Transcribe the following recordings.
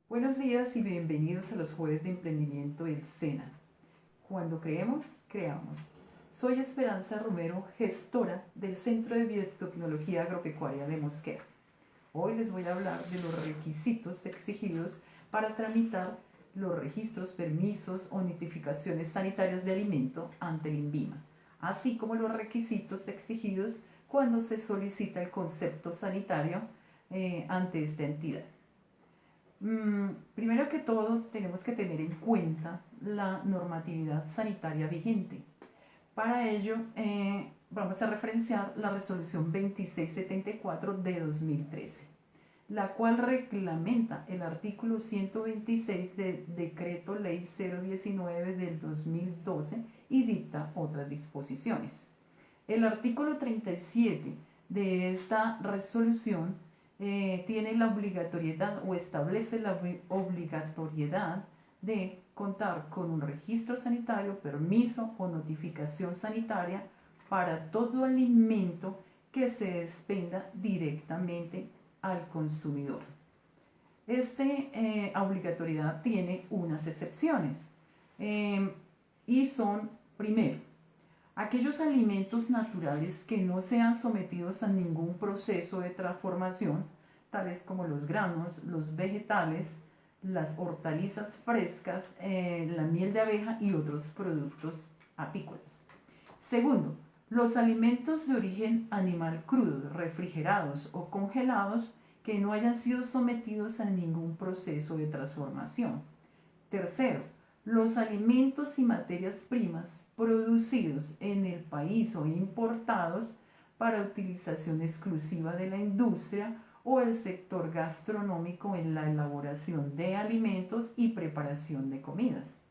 Buenos días y bienvenidos a los jueves de emprendimiento del SENA. Cuando creemos, creamos. Soy Esperanza Romero, gestora del Centro de Biotecnología Agropecuaria de Mosquera. Hoy les voy a hablar de los requisitos exigidos para tramitar los registros, permisos o notificaciones sanitarias de alimento ante el INVIMA, así como los requisitos exigidos cuando se solicita el concepto sanitario ante esta entidad. Primero que todo, tenemos que tener en cuenta la normatividad sanitaria vigente. Para ello, vamos a referenciar la resolución 2674 de 2013, la cual reglamenta el artículo 126 del Decreto Ley 019 del 2012 y dicta otras disposiciones. El artículo 37 de esta resolución tiene la obligatoriedad o establece la obligatoriedad de contar con un registro sanitario, permiso o notificación sanitaria para todo alimento que se expenda directamente al consumidor. Esta obligatoriedad tiene unas excepciones y son, primero, aquellos alimentos naturales que no sean sometidos a ningún proceso de transformación, tales como los granos, los vegetales, las hortalizas frescas, la miel de abeja y otros productos apícolas. Segundo, los alimentos de origen animal crudos, refrigerados o congelados que no hayan sido sometidos a ningún proceso de transformación. Tercero, los alimentos y materias primas producidos en el país o importados para utilización exclusiva de la industria o el sector gastronómico en la elaboración de alimentos y preparación de comidas.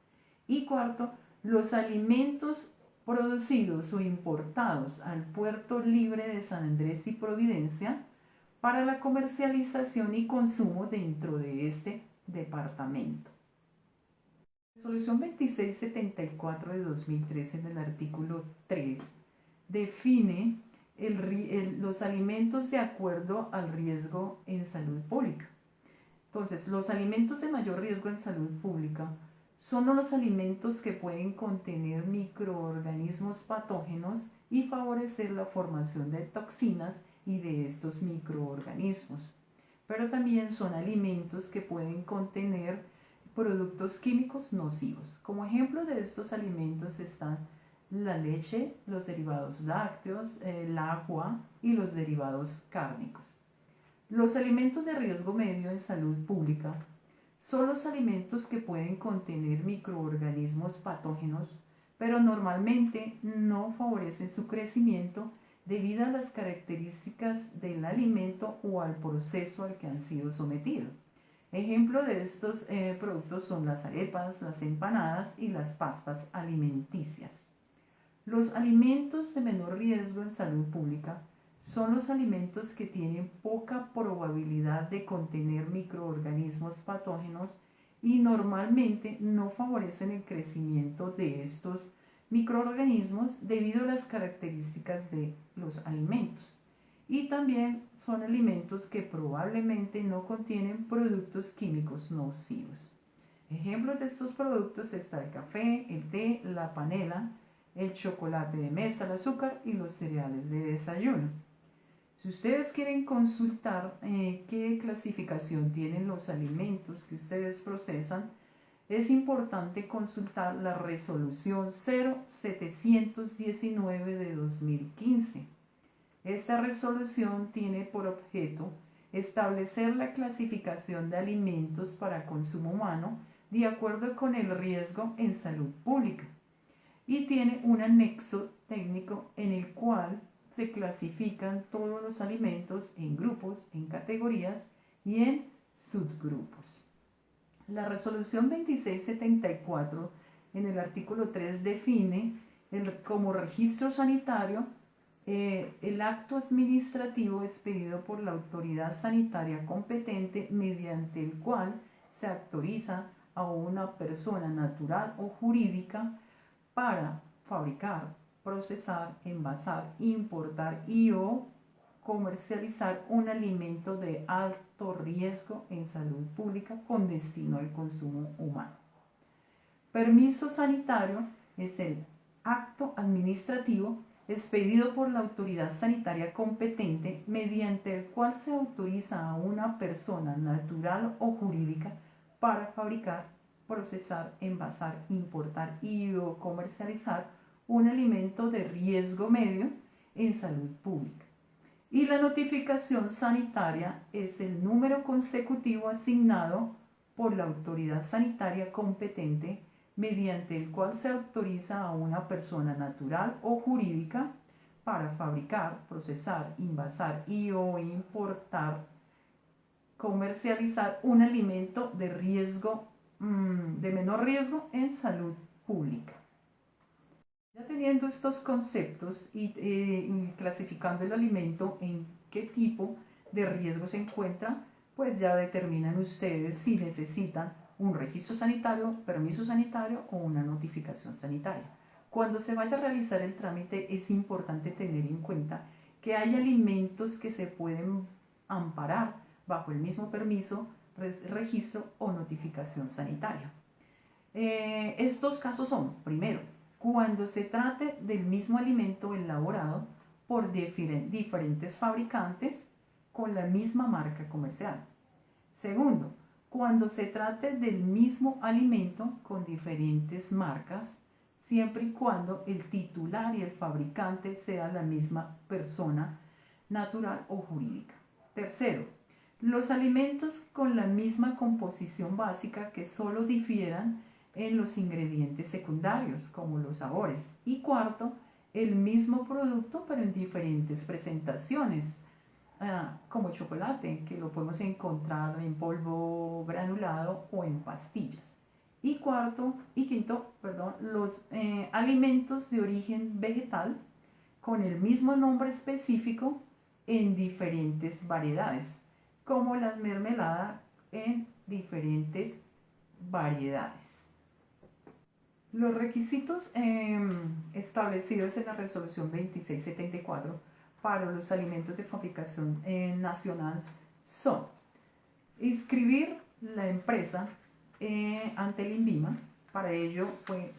Y cuarto, los alimentos producidos o importados al puerto libre de San Andrés y Providencia para la comercialización y consumo dentro de este departamento. Resolución 2674 de 2013 en el artículo 3 define los alimentos de acuerdo al riesgo en salud pública. Entonces, los alimentos de mayor riesgo en salud pública son los alimentos que pueden contener microorganismos patógenos y favorecer la formación de toxinas y de estos microorganismos. Pero también son alimentos que pueden contener productos químicos nocivos. Como ejemplo de estos alimentos están la leche, los derivados lácteos, el agua y los derivados cárnicos. Los alimentos de riesgo medio en salud pública son los alimentos que pueden contener microorganismos patógenos, pero normalmente no favorecen su crecimiento debido a las características del alimento o al proceso al que han sido sometidos. Ejemplo de estos productos son las arepas, las empanadas y las pastas alimenticias. Los alimentos de menor riesgo en salud pública son los alimentos que tienen poca probabilidad de contener microorganismos patógenos y normalmente no favorecen el crecimiento de estos microorganismos debido a las características de los alimentos. Y también son alimentos que probablemente no contienen productos químicos nocivos. Ejemplos de estos productos está el café, el té, la panela, el chocolate de mesa, el azúcar y los cereales de desayuno. Si ustedes quieren consultar qué clasificación tienen los alimentos que ustedes procesan, es importante consultar la resolución 0719 de 2015. Esta resolución tiene por objeto establecer la clasificación de alimentos para consumo humano de acuerdo con el riesgo en salud pública y tiene un anexo técnico en el cual se clasifican todos los alimentos en grupos, en categorías y en subgrupos. La resolución 2674 en el artículo 3 define como registro sanitario el acto administrativo expedido por la autoridad sanitaria competente mediante el cual se autoriza a una persona natural o jurídica para fabricar, procesar, envasar, importar y o comercializar un alimento de alto riesgo en salud pública con destino al consumo humano. Permiso sanitario es el acto administrativo expedido por la autoridad sanitaria competente mediante el cual se autoriza a una persona natural o jurídica para fabricar, procesar, envasar, importar y o comercializar un alimento de riesgo medio en salud pública. Y la notificación sanitaria es el número consecutivo asignado por la autoridad sanitaria competente mediante el cual se autoriza a una persona natural o jurídica para fabricar, procesar, envasar y o importar, comercializar un alimento de riesgo, de menor riesgo en salud pública. Ya teniendo estos conceptos y clasificando el alimento en qué tipo de riesgo se encuentra, pues ya determinan ustedes si necesitan un registro sanitario, permiso sanitario o una notificación sanitaria. Cuando se vaya a realizar el trámite es importante tener en cuenta que hay alimentos que se pueden amparar bajo el mismo permiso, registro o notificación sanitaria. Estos casos son, primero, cuando se trate del mismo alimento elaborado por diferentes fabricantes con la misma marca comercial. Segundo, cuando se trate del mismo alimento con diferentes marcas, siempre y cuando el titular y el fabricante sean la misma persona natural o jurídica. Tercero, los alimentos con la misma composición básica que solo difieran en los ingredientes secundarios, como los sabores. Y cuarto, el mismo producto pero en diferentes presentaciones, como chocolate, que lo podemos encontrar en polvo granulado o en pastillas. Y quinto, los alimentos de origen vegetal con el mismo nombre específico en diferentes variedades, como las mermeladas en diferentes variedades. Los requisitos establecidos en la resolución 2674 para los alimentos de fabricación nacional son inscribir la empresa ante el INVIMA. Para ello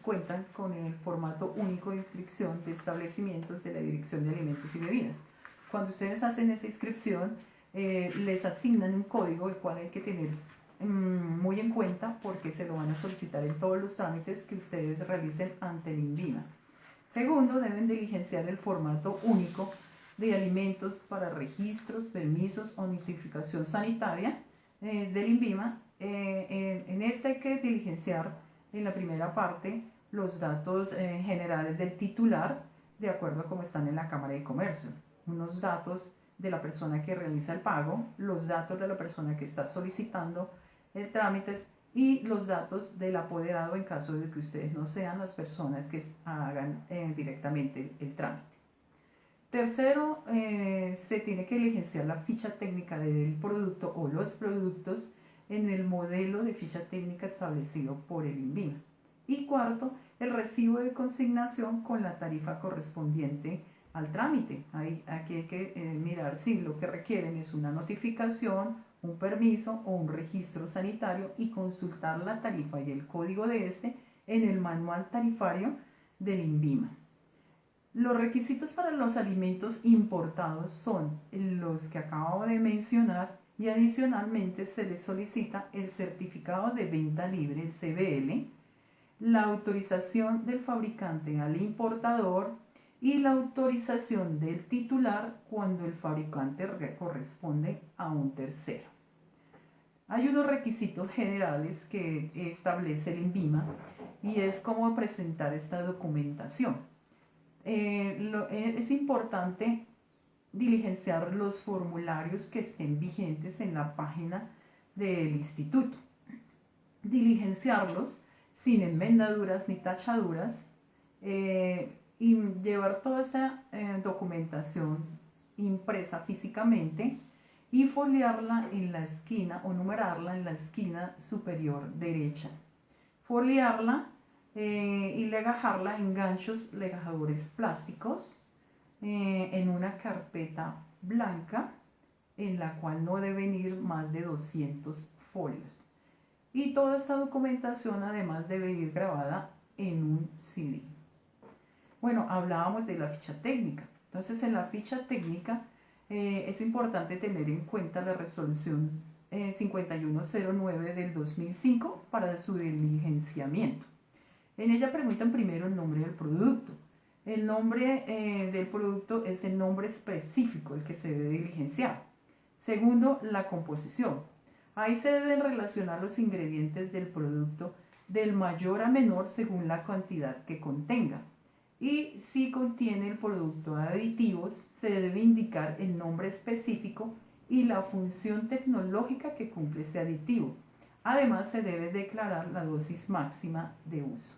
cuentan con el formato único de inscripción de establecimientos de la Dirección de Alimentos y Bebidas. Cuando ustedes hacen esa inscripción, les asignan un código, el cual hay que tener muy en cuenta porque se lo van a solicitar en todos los trámites que ustedes realicen ante el INVIMA. Segundo, deben diligenciar el formato único de alimentos para registros, permisos o notificación sanitaria del INVIMA. En este hay que diligenciar en la primera parte los datos generales del titular, de acuerdo a cómo están en la Cámara de Comercio, unos datos de la persona que realiza el pago, los datos de la persona que está solicitando el trámite y los datos del apoderado en caso de que ustedes no sean las personas que hagan directamente el trámite. Tercero, se tiene que diligenciar la ficha técnica del producto o los productos en el modelo de ficha técnica establecido por el INVIMA. Y cuarto, el recibo de consignación con la tarifa correspondiente al trámite. Aquí hay que mirar si lo que requieren es una notificación, un permiso o un registro sanitario y consultar la tarifa y el código de este en el manual tarifario del INVIMA. Los requisitos para los alimentos importados son los que acabo de mencionar y adicionalmente se les solicita el certificado de venta libre, el CVL, la autorización del fabricante al importador y la autorización del titular cuando el fabricante corresponde a un tercero. Hay unos requisitos generales que establece el INVIMA y es cómo presentar esta documentación. Es importante diligenciar los formularios que estén vigentes en la página del instituto. Diligenciarlos sin enmendaduras ni tachaduras y llevar toda esa documentación impresa físicamente y foliarla en la esquina o numerarla en la esquina superior derecha. Foliarla y legajarla en ganchos legajadores plásticos en una carpeta blanca en la cual no deben ir más de 200 folios. Y toda esta documentación además debe ir grabada en un CD. Bueno, hablábamos de la ficha técnica. Entonces, en la ficha técnica es importante tener en cuenta la resolución 5109 del 2005 para su diligenciamiento. En ella preguntan primero el nombre del producto. El nombre del producto es el nombre específico, el que se debe diligenciar. Segundo, la composición. Ahí se deben relacionar los ingredientes del producto del mayor a menor según la cantidad que contenga. Y si contiene el producto aditivos, se debe indicar el nombre específico y la función tecnológica que cumple ese aditivo. Además, se debe declarar la dosis máxima de uso.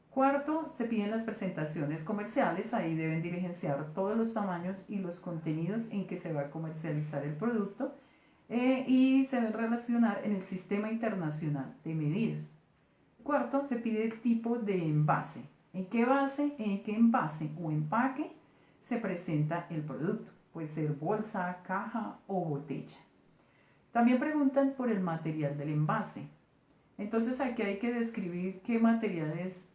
Cuarto, se piden las presentaciones comerciales. Ahí deben diligenciar todos los tamaños y los contenidos en que se va a comercializar el producto y se deben relacionar en el Sistema Internacional de Medidas. Cuarto, se pide el tipo de envase. ¿En qué envase o empaque se presenta el producto? Puede ser bolsa, caja o botella. También preguntan por el material del envase. Entonces aquí hay que describir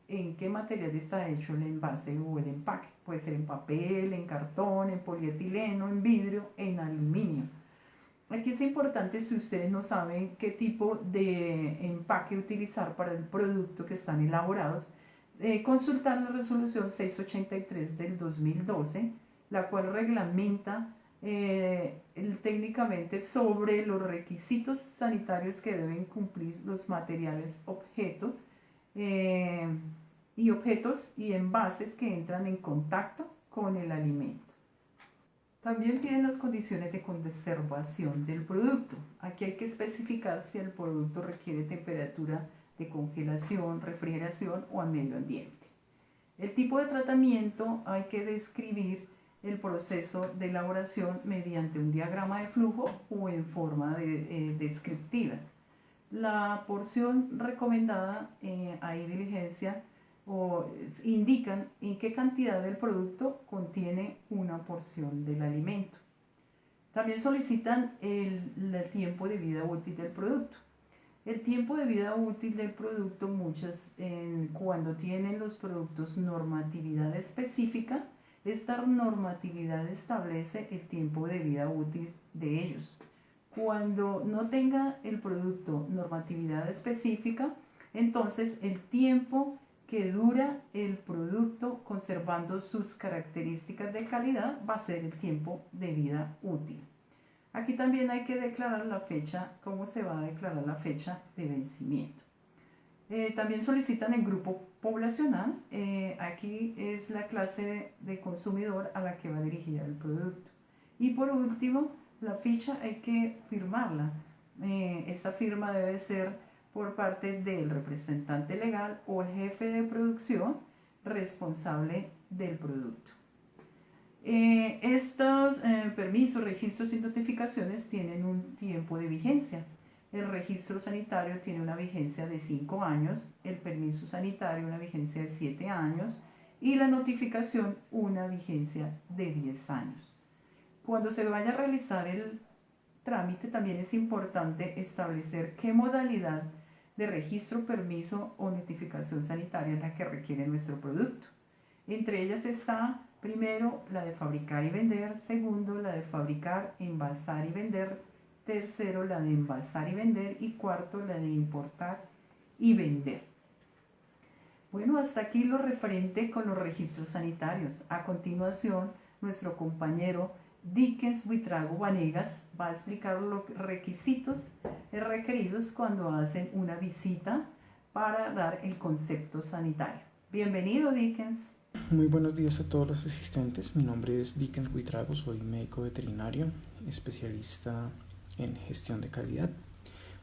en qué material está hecho el envase o el empaque. Puede ser en papel, en cartón, en polietileno, en vidrio, en aluminio. Aquí es importante, si ustedes no saben qué tipo de empaque utilizar para el producto que están elaborados, consultar la resolución 683 del 2012, la cual reglamenta técnicamente sobre los requisitos sanitarios que deben cumplir los materiales objetos y envases que entran en contacto con el alimento. También piden las condiciones de conservación del producto. Aquí hay que especificar si el producto requiere temperatura de congelación, refrigeración o al medio ambiente. El tipo de tratamiento hay que describir el proceso de elaboración mediante un diagrama de flujo o en forma descriptiva. La porción recomendada, hay diligencia o indican en qué cantidad del producto contiene una porción del alimento. También solicitan el tiempo de vida útil del producto. El tiempo de vida útil del producto, cuando tienen los productos normatividad específica, esta normatividad establece el tiempo de vida útil de ellos. Cuando no tenga el producto normatividad específica, entonces el tiempo que dura el producto conservando sus características de calidad va a ser el tiempo de vida útil. Aquí también hay que declarar la fecha, cómo se va a declarar la fecha de vencimiento. También solicitan el grupo poblacional. Aquí es la clase de consumidor a la que va dirigida el producto. Y por último, la ficha hay que firmarla. Esta firma debe ser por parte del representante legal o el jefe de producción responsable del producto. Estos permisos, registros y notificaciones tienen un tiempo de vigencia. El registro sanitario tiene una vigencia de 5 años, el permiso sanitario una vigencia de 7 años y la notificación una vigencia de 10 años. Cuando se vaya a realizar el trámite, también es importante establecer qué modalidad de registro, permiso o notificación sanitaria es la que requiere nuestro producto. Entre ellas está, primero, la de fabricar y vender; segundo, la de fabricar, envasar y vender; tercero, la de envasar y vender; y cuarto, la de importar y vender. Bueno, hasta aquí lo referente con los registros sanitarios. A continuación, nuestro compañero Dickens Buitrago Vanegas va a explicar los requisitos requeridos cuando hacen una visita para dar el concepto sanitario. Bienvenido, Dickens. Muy buenos días a todos los asistentes. Mi nombre es Dickens Buitrago, soy médico veterinario, especialista en gestión de calidad.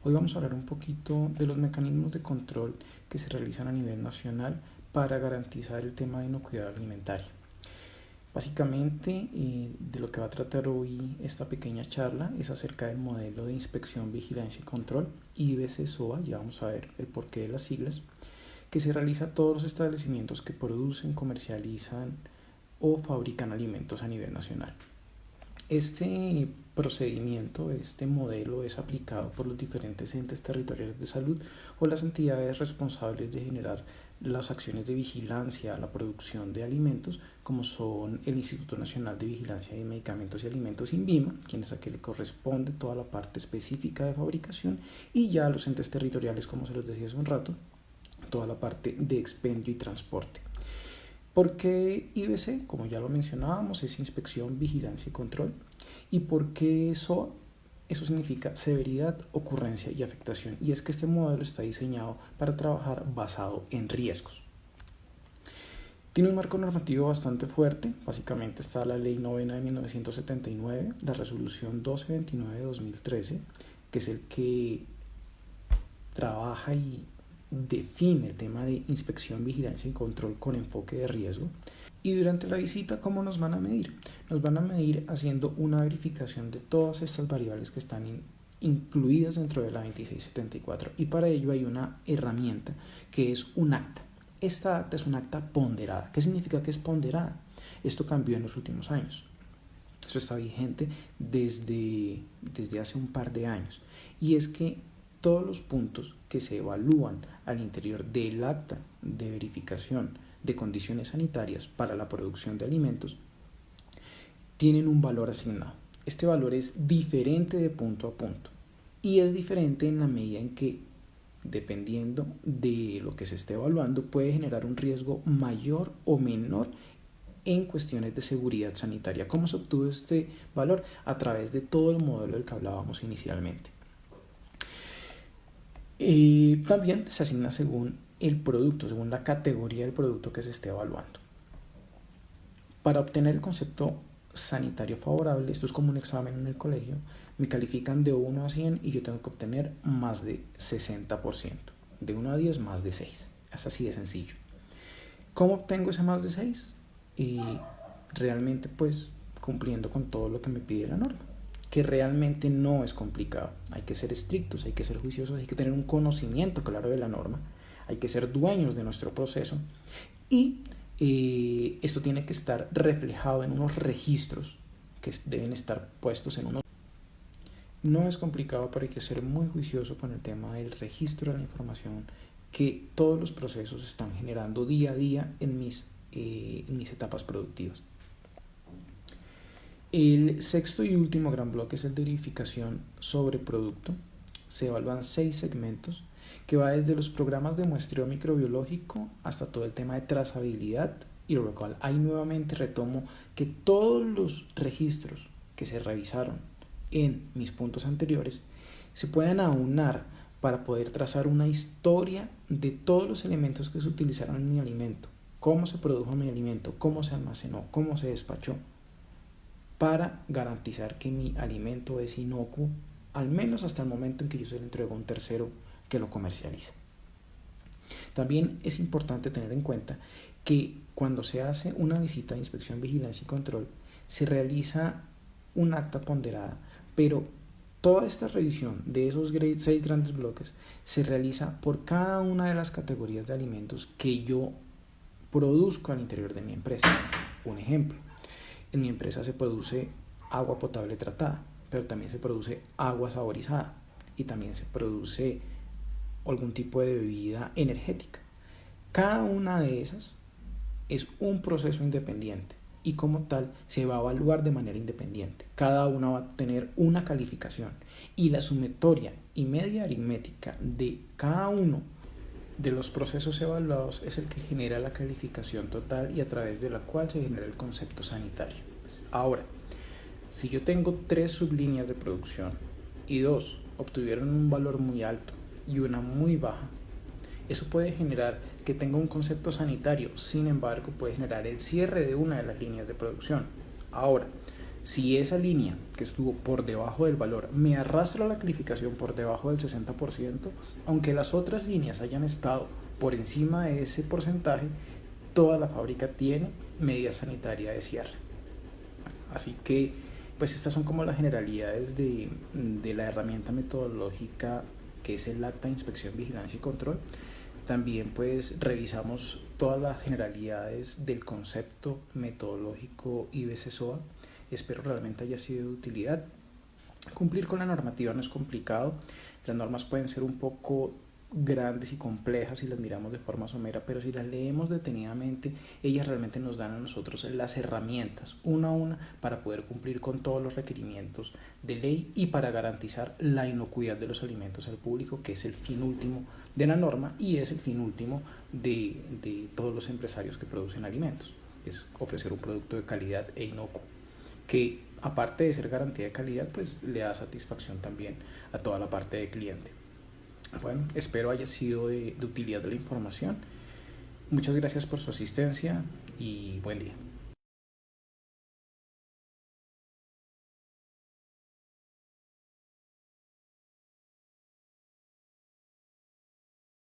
Hoy vamos a hablar un poquito de los mecanismos de control que se realizan a nivel nacional para garantizar el tema de inocuidad alimentaria. Básicamente, de lo que va a tratar hoy esta pequeña charla es acerca del modelo de inspección, vigilancia y control, IBC-SOA, ya vamos a ver el porqué de las siglas, que se realiza a todos los establecimientos que producen, comercializan o fabrican alimentos a nivel nacional. Este procedimiento, este modelo es aplicado por los diferentes entes territoriales de salud o las entidades responsables de generar las acciones de vigilancia a la producción de alimentos, como son el Instituto Nacional de Vigilancia de Medicamentos y Alimentos, INVIMA, quienes a que le corresponde toda la parte específica de fabricación, y ya los entes territoriales, como se los decía hace un rato, toda la parte de expendio y transporte. ¿Por qué IBC? Como ya lo mencionábamos, es inspección, vigilancia y control. ¿Y por qué SOA? Eso significa severidad, ocurrencia y afectación. Y es que este modelo está diseñado para trabajar basado en riesgos. Tiene un marco normativo bastante fuerte. Básicamente está la Ley 9 de 1979, la Resolución 1229 de 2013, que es el que trabaja y define el tema de inspección, vigilancia y control con enfoque de riesgo. Y durante la visita, ¿cómo nos van a medir? Nos van a medir haciendo una verificación de todas estas variables que están incluidas dentro de la 2674, y para ello hay una herramienta que es un acta. Esta acta es un acta ponderada. ¿Qué significa que es ponderada? Esto cambió en los últimos años. Eso está vigente desde hace un par de años, y es que todos los puntos que se evalúan al interior del acta de verificación de condiciones sanitarias para la producción de alimentos tienen un valor asignado. Este valor es diferente de punto a punto, y es diferente en la medida en que, dependiendo de lo que se esté evaluando, puede generar un riesgo mayor o menor en cuestiones de seguridad sanitaria. ¿Cómo se obtuvo este valor? A través de todo el modelo del que hablábamos inicialmente. También se asigna según el producto, según la categoría del producto que se esté evaluando. Para obtener el concepto sanitario favorable, esto es como un examen en el colegio, me califican de 1 a 100 y yo tengo que obtener más de 60%. De 1 a 10, más de 6. Es así de sencillo. ¿Cómo obtengo ese más de 6? Realmente pues cumpliendo con todo lo que me pide la norma, que realmente no es complicado. Hay que ser estrictos, hay que ser juiciosos, hay que tener un conocimiento claro de la norma, hay que ser dueños de nuestro proceso, y esto tiene que estar reflejado en unos registros que deben estar puestos en unos... No es complicado, pero hay que ser muy juicioso con el tema del registro de la información que todos los procesos están generando día a día en mis etapas productivas. El sexto y último gran bloque es el de verificación sobre producto. Se evalúan 6 segmentos que va desde los programas de muestreo microbiológico hasta todo el tema de trazabilidad, y lo cual ahí nuevamente retomo que todos los registros que se revisaron en mis puntos anteriores se pueden aunar para poder trazar una historia de todos los elementos que se utilizaron en mi alimento, cómo se produjo mi alimento, cómo se almacenó, cómo se despachó, para garantizar que mi alimento es inocuo, al menos hasta el momento en que yo se lo entrego a un tercero que lo comercializa. También es importante tener en cuenta que cuando se hace una visita de inspección, vigilancia y control, se realiza un acta ponderada, pero toda esta revisión de esos 6 grandes bloques se realiza por cada una de las categorías de alimentos que yo produzco al interior de mi empresa. Un ejemplo: en mi empresa se produce agua potable tratada, pero también se produce agua saborizada y también se produce algún tipo de bebida energética. Cada una de esas es un proceso independiente y como tal se va a evaluar de manera independiente. Cada una va a tener una calificación, y la sumatoria y media aritmética de cada uno de los procesos evaluados es el que genera la calificación total y a través de la cual se genera el concepto sanitario. Ahora, si yo tengo 3 sublíneas de producción y 2 obtuvieron un valor muy alto y una muy baja, eso puede generar que tenga un concepto sanitario. Sin embargo, puede generar el cierre de una de las líneas de producción. Ahora, si esa línea que estuvo por debajo del valor me arrastra la calificación por debajo del 60%, aunque las otras líneas hayan estado por encima de ese porcentaje, toda la fábrica tiene medida sanitaria de cierre. Así que pues estas son como las generalidades de la herramienta metodológica que es el acta de inspección, vigilancia y control. También pues revisamos todas las generalidades del concepto metodológico IBC-SOA. Espero realmente haya sido de utilidad. Cumplir con la normativa no es complicado. Las normas pueden ser un poco grandes y complejas si las miramos de forma somera, pero si las leemos detenidamente, ellas realmente nos dan a nosotros las herramientas, una a una, para poder cumplir con todos los requerimientos de ley y para garantizar la inocuidad de los alimentos al público, que es el fin último de la norma y es el fin último de todos los empresarios que producen alimentos, es ofrecer un producto de calidad e inocuo, que aparte de ser garantía de calidad, pues le da satisfacción también a toda la parte de cliente. Bueno, espero haya sido de utilidad de la información. Muchas gracias por su asistencia y buen día.